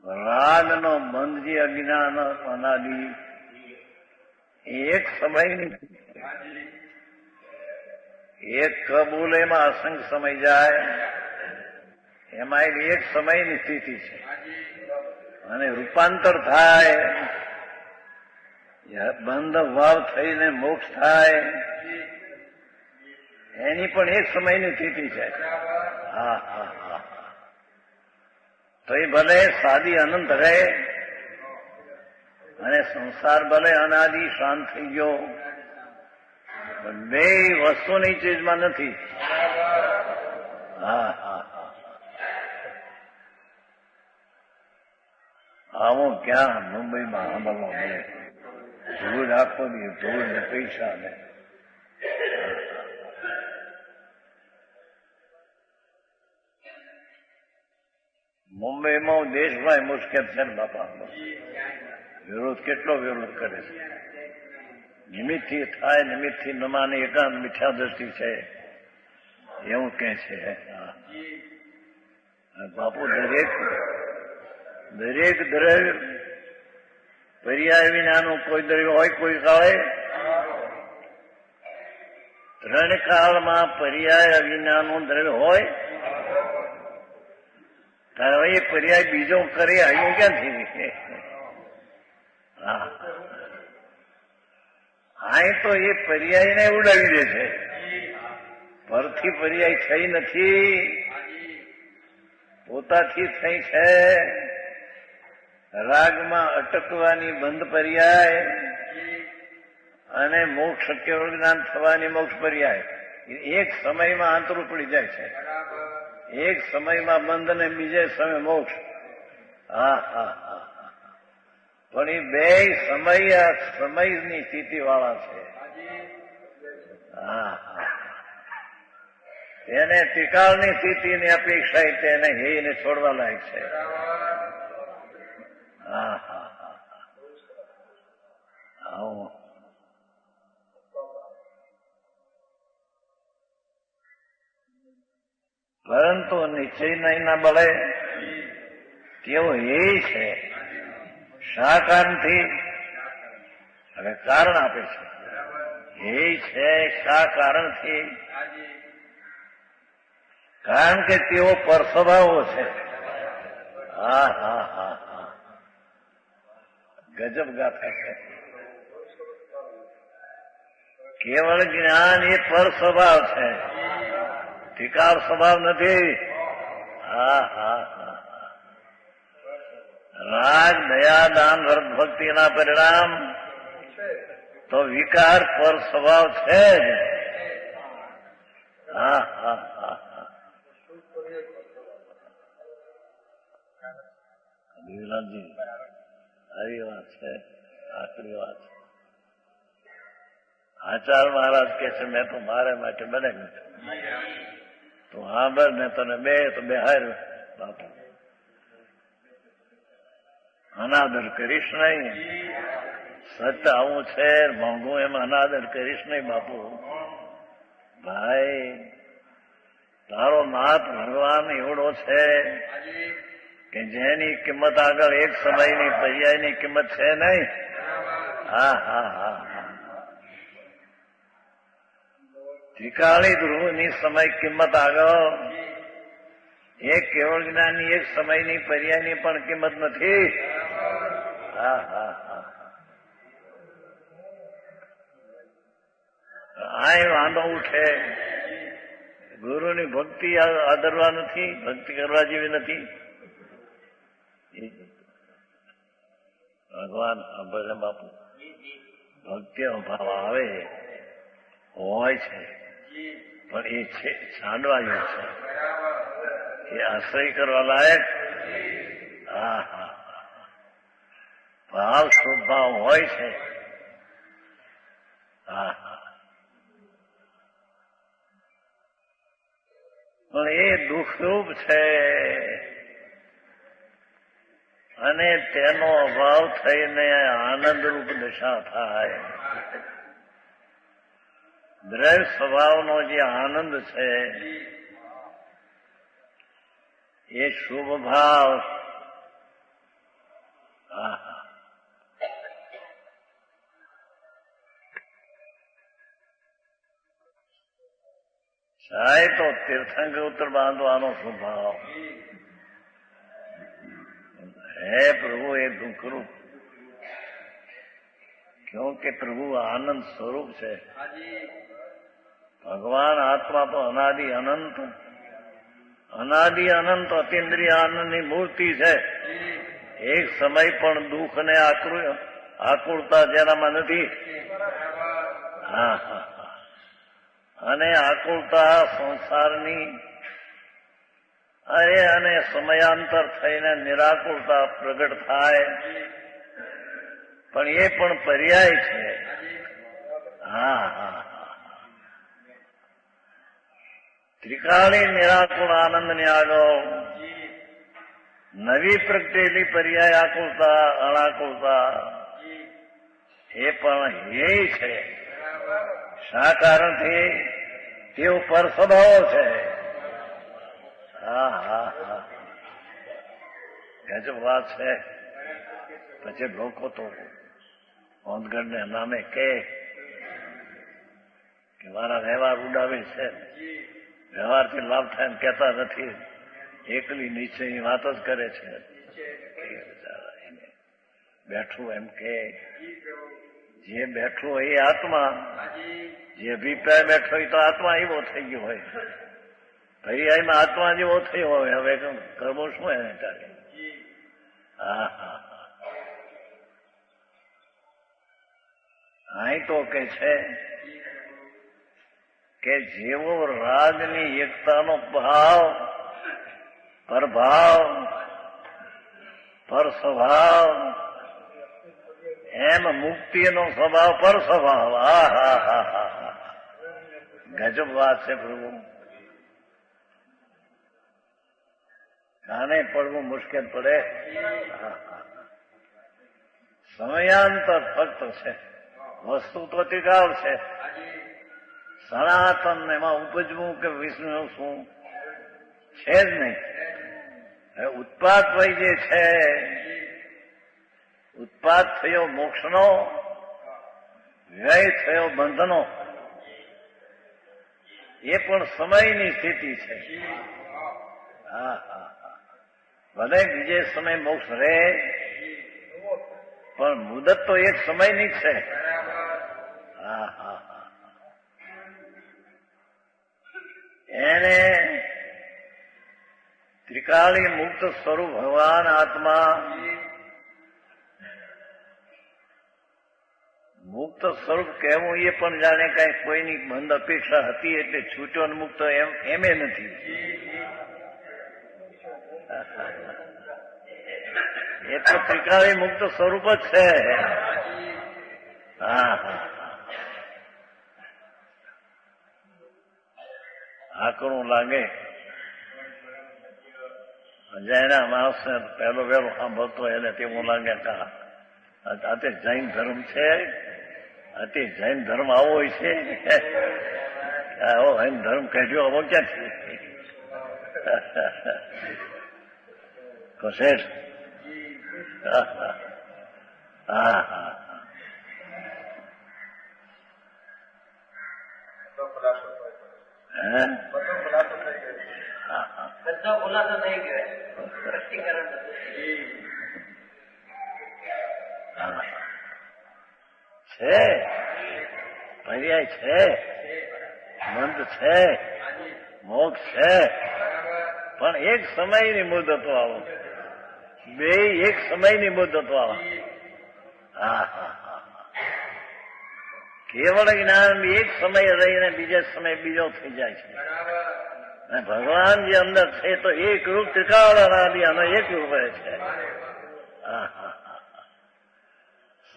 રાગનો બંધ જે અજ્ઞાન અનાદિ એક સમયની, એક કબૂલ એમાં અસંખ્ય સમય જાય, એમાં એક સમયની સ્થિતિ છે. અને રૂપાંતર થાય, બંધ ભાવ થઈને મોક્ષ થાય, એની પણ એક સમયની સ્થિતિ છે. હા હા હા. તો એ ભલે સાદી અનંત રહે અને સંસાર ભલે અનાદિ શાંત થઈ ગયો, પણ બે વસ્તુની ચીજમાં નથી. હા હા હા. આવું ક્યાં મુંબઈમાં સાંભળવા મળે? ધૂળ આખો દી, ધૂળ ને પૈસા ને. મુંબઈમાં દેશમાં મુશ્કેલ છે ને બાપા. વિરોધ કેટલો વિરોધ કરે છે. નિમિત્તથી થાય, નિમિત્તથી ન માને, એકાંત મિથ્યા દ્રષ્ટિ છે એવું કે છે. બાપુ દરેક દ્રવ્ય પર્યાય વિનાનું કોઈ દ્રવ્ય હોય કોઈ કાળે? ત્રણ કાળમાં પર્યાય વિનાનું દ્રવ્ય હોય? તારે એ પર્યાય બીજો કરે આવ્યો ક્યાંથી? હા, અહીં તો એ પર્યાયને ઉડાવી દે છે. પરથી પર્યાય થઈ નથી, પોતાથી થઈ છે. રાગમાં અટકવાની બંધ પર્યાય અને મોક્ષ કેવળ જ્ઞાન થવાની મોક્ષ પર્યાય એક સમયમાં આંતરું પડી જાય છે. એક સમયમાં બંધ ને બીજે સમય મોક્ષ. હા હા હા. પણ એ બે સમયની સ્થિતિ વાળા છે. હા હા. એને ટીકાળની સ્થિતિની અપેક્ષા તેને હેને છોડવા લાયક છે. હા હા હા. આવું પરંતુ નિશ્ચય નહીં ના બળે તેવો એ છે. શા કારણથી? હવે કારણ આપે છે. એ છે શા કારણથી? કારણ કે તેઓ પરસ્વભાવો છે. હા હા હા હા. ગજબ ગાથા છે. કેવળ જ્ઞાન એ પર સ્વભાવ છે, ઠીકાર સ્વભાવ નથી. હા હા હા. રાગ, દયા, દાન, રથ ભક્તિના પરિણામ તો વિકાર પર સ્વભાવ છે જ. હા હા હા હા. વિલાજી આવી વાત છે, આખરી વાત. આચાર મહારાજ કે છે મેં તો મારે માટે બનાવ્યું છે. તું હા બર ને તને બે તો બે હાર બાપુ. અનાદર કરીશ નહીં. સત્ય આવું છે, મોંઘું એમાં અનાદર કરીશ નહીં બાપુ. ભાઈ તારો નાથ ભગવાન એવડો છે કે જેની કિંમત આગળ એક સમયની પર્યાયની કિંમત છે નહીં. હા હા હા હા. ત્રિકાળી ધ્રુવની સમય કિંમત આગળ એક કેવળ જ્ઞાનની એક સમયની પર્યાયની પણ કિંમત નથી. હા હા હા. આ વાંધો ઉઠે. ગુરુની ભક્તિ આદરવા નથી, ભક્તિ કરવા જેવી નથી. ભગવાન સાંભળે બાપુ. ભક્તિનો ભાવ આવે હોય છે પણ એ છે છાંડવા જેવું છે. એ આશ્રય કરવા લાયક. હા હા. ભાવ સ્વભાવ હોય છે. હા હા. પણ એ દુઃખરૂપ છે અને તેનો અભાવ થઈને આનંદરૂપ દશા થાય. દ્રવ્ય સ્વભાવનો જે આનંદ છે એ શુભ ભાવ તો તીર્થંકર ઉત્તર બાંધવાનો સ્વભાવ. હે પ્રભુ એ દુઃખરૂપ, ક્યોંકि પ્રભુ આનંદ સ્વરૂપ છે. ભગવાન આત્મા તો અનાદિ અનંત અતિન્દ્રિય આનંદની મૂર્તિ છે. એક સમય પણ દુઃખ ને આકુળતા જેનામાં નથી. હા હા. અને આકુળતા સંસારની અને સમયાંતર થઈને નિરાકુળતા પ્રગટ થાય, પણ એ પણ પર્યાય છે. હા હા. ત્રિકાળી નિરાકુળ આનંદની આગળ નવી પ્રગટેલી પર્યાય આકુળતા અનાકુળતા એ પણ એ છે. શા કારણથી તેઓ પર સ્વભાવ છે. હા હા હા, ગજબ વાત છે. પછી લોકો તો ઓનગઢને નામે કે મારા વ્યવહાર ઉડાવે છે, વ્યવહારથી લાભ થાય એમ કહેતા નથી, એકલી નીચેની વાત જ કરે છે. બેઠું એમ કે જે બેઠું હોય એ આત્મા, જે અભિપ્રાય બેઠો હોય તો આત્મા એવો થઈ ગયો હોય, પર્યાયમાં આત્મા જેવો થયો હોય. હવે કરવો શું એને કાઢે? હા હા. અહીં તો કે છે કે જેવો રાગની એકતાનો ભાવ, પરભાવ, પર સ્વભાવ, એમ મુક્તિનો સ્વભાવ પર સ્વભાવ. હા હા હા હા હા, ગજબ વાત છે પ્રભુ. કાને પડવું મુશ્કેલ પડે. સમયાંતર ફક્ત છે, વસ્તુ તો ટિકાવ છે. સનાતન એમાં ઉપજવું કે વિષ્ણુ શું છે જ નહીં. ઉત્પાદ વય જે છે, ઉત્પાદ થયો મોક્ષનો, વ્યય થયો બંધનો, એ પણ સમયની સ્થિતિ છે. હા હા હા, ભલે બીજે સમય મોક્ષ રહે, પણ મુદત તો એક સમયની જ છે. હા હા હા. એને ત્રિકાળી મુક્ત સ્વરૂપ ભગવાન આત્મા, મુક્ત સ્વરૂપ કહેવું એ પણ જાણે કઈ કોઈની બંધ અપેક્ષા હતી એટલે છૂટ્યો ને મુક્ત એમે નથી. એ તો ત્રિકાળી મુક્ત સ્વરૂપ જ છે. હા હા. આકરું લાગે જેના માણસને પહેલો વહેલો સાંભળતો એને તેવું લાગે કે આ તે જૈન ધર્મ છે, આ તે જૈન ધર્મ આવો હોય છે, આવો જૈન ધર્મ કાઢ્યો આવો ક્યાંથી? તો શેઠ હા હા હા. બધો ખુલાસો થઈ ગયો. છે પર્યાય છે, બંધ છે, મોક્ષ છે, પણ એક સમયની મુદતો આવો, બે એક સમયની મુદતો આવો. હા હા હા. કેવળ જ્ઞાન એક સમય રહીને બીજા સમય બીજો થઈ જાય છે. અને ભગવાન જે અંદર છે તો એક રૂપ ત્રિકાળ અનાદિ અને એક રૂપ રહે છે. હા હા હા.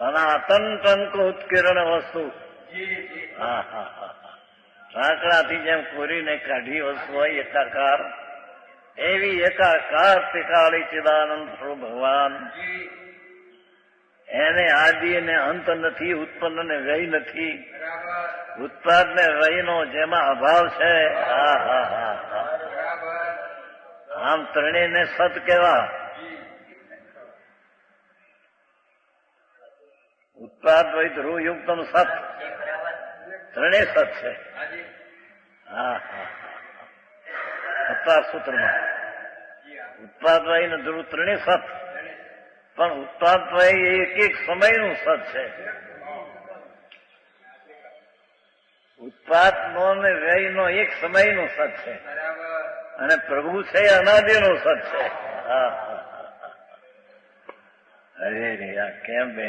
સનાતન ટંક ઉત્કીર્ણ વસ્તુ. હા હા હા. સાંકડાથી જેમ કોરીને કાઢી વસ્તુ હોય એકાકાર, એવી એકાકાર ત્રિકાળી ચિદાનંદ સ્વરૂપ ભગવાન. એને આદિ ને અંત નથી, ઉત્પન્ન ને વ્યય નથી, ઉત્પાદ ને વ્યયનો જેમાં અભાવ છે. હા હા હા હા. આમ ત્રણેયને સત કેવા. ઉત્પાદ વય ધ્રુવયુક્તમ સત, ત્રણેય સત છે. હા હા. વિસ્તાર સૂત્રમાં. ઉત્પાદવાય ધ્રુવ ત્રણેય સત, પણ ઉત્પાદવાય એક એક સમયનું સત છે. ઉત્પાદનો ને વ્યયનો એક સમયનું સત છે, અને પ્રભુ છે એ અનાદિનું સત છે. અરે રે આ કેમ બે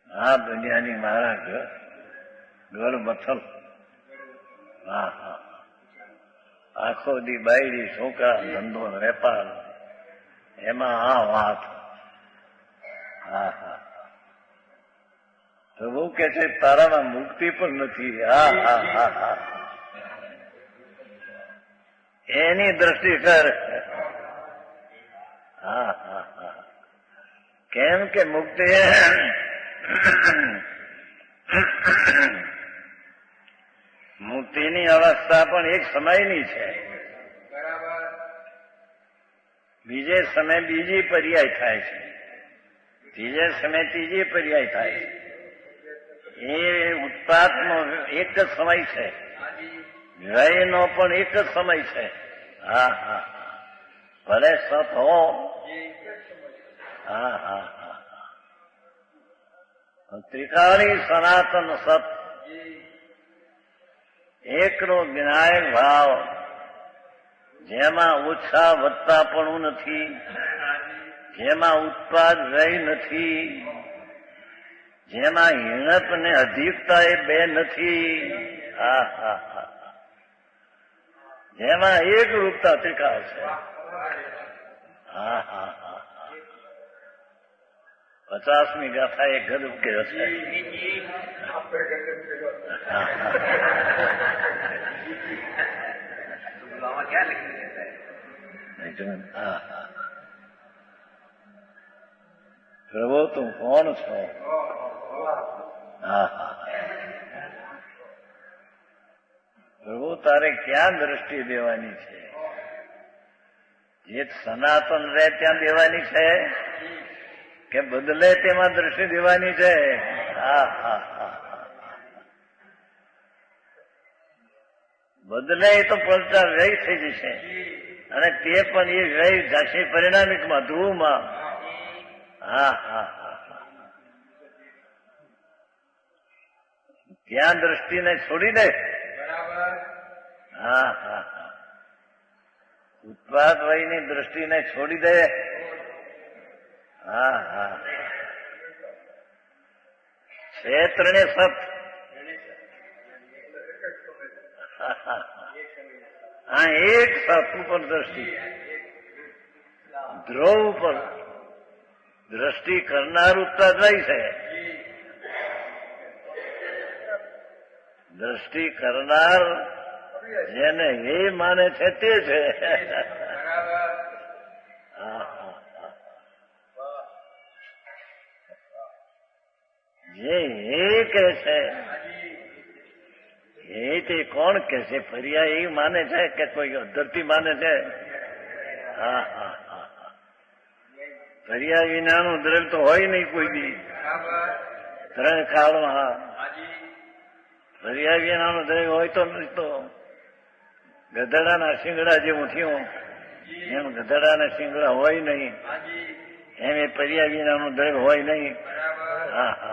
આ દુનિયાની મારા ઘર મથલ. હા હા, આખો દી બાયડી છોકરા ધંધો વેપાર, એમાં આ વાત. હા હા, પ્રભુ કે છે તારામાં મુક્તિ પણ નથી. હા હા હા હા, એની દ્રષ્ટિ કર. હા હા હા, કેમ કે મુક્તિ મુક્તિની અવસ્થા પણ એક સમયની છે. બીજે સમય બીજી પર્યાય થાય છે, ત્રીજે સમય ત્રીજી પર્યાય થાય છે. એ ઉત્પાદનો એક જ સમય છે, વ્યયનો પણ એક જ સમય છે. હા હા, ભલે સત હો. હા હા હા, ત્રિકાળી સનાતન સત, એકનો વિનાયક ભાવ, જેમાં ઓછા વધતા પણ નથી, જેમાં ઉત્પાદ વ્યય નથી, જેમાં હિણપ ને અધિકતા એ બે નથી. હા હા હા, જેમાં એક રૂપતા ત્રિકાળ છે. હા હા હા, 50મી ગાથા એ ગજબ કે હશે. પ્રભુ તું કોણ છો? હા હા, પ્રભુ તારે ક્યાં દ્રષ્ટિ દેવાની છે? જે સનાતન રહે ત્યાં દેવાની છે કે બદલે તેમાં દ્રષ્ટિ દેવાની છે? હા હા હા, બદલે તો પડતા વ્યય થઈ જશે, અને તે પણ એ વ્યય જશે પરિણામિકમાં, ધ્રુવમાં. હા હા હા, ત્યાં દ્રષ્ટિને છોડી દે. હા હા હા, ઉત્પાદ વયની દ્રષ્ટિને છોડી દે. હા હા, ક્ષેત્રને સત. હા, એક સત ઉપર દ્રષ્ટિ, ધ્રુવ ઉપર દ્રષ્ટિ કરનાર ઉત્પાદવાય છે. દ્રષ્ટિ કરનાર જેને એ માને છે તે છે. જે એ કે છે એ તે કોણ કે છે? પર્યાય એ માને છે કે કોઈ અધરથી માને છે? હા હા હા, પર્યાય વિનાનું દ્રવ્ય તો હોય નહીં કોઈ દી. ત્રણ કાળમાં પર્યાય વિનાનું દ્રવ્ય હોય તો નહીં. તો ગધેડાના શિંગડા જેવું થયું, એમ ગધેડાના શિંગડા હોય નહીં, એમ એ પર્યાય વિનાનું દ્રવ્ય હોય નહીં. હા હા.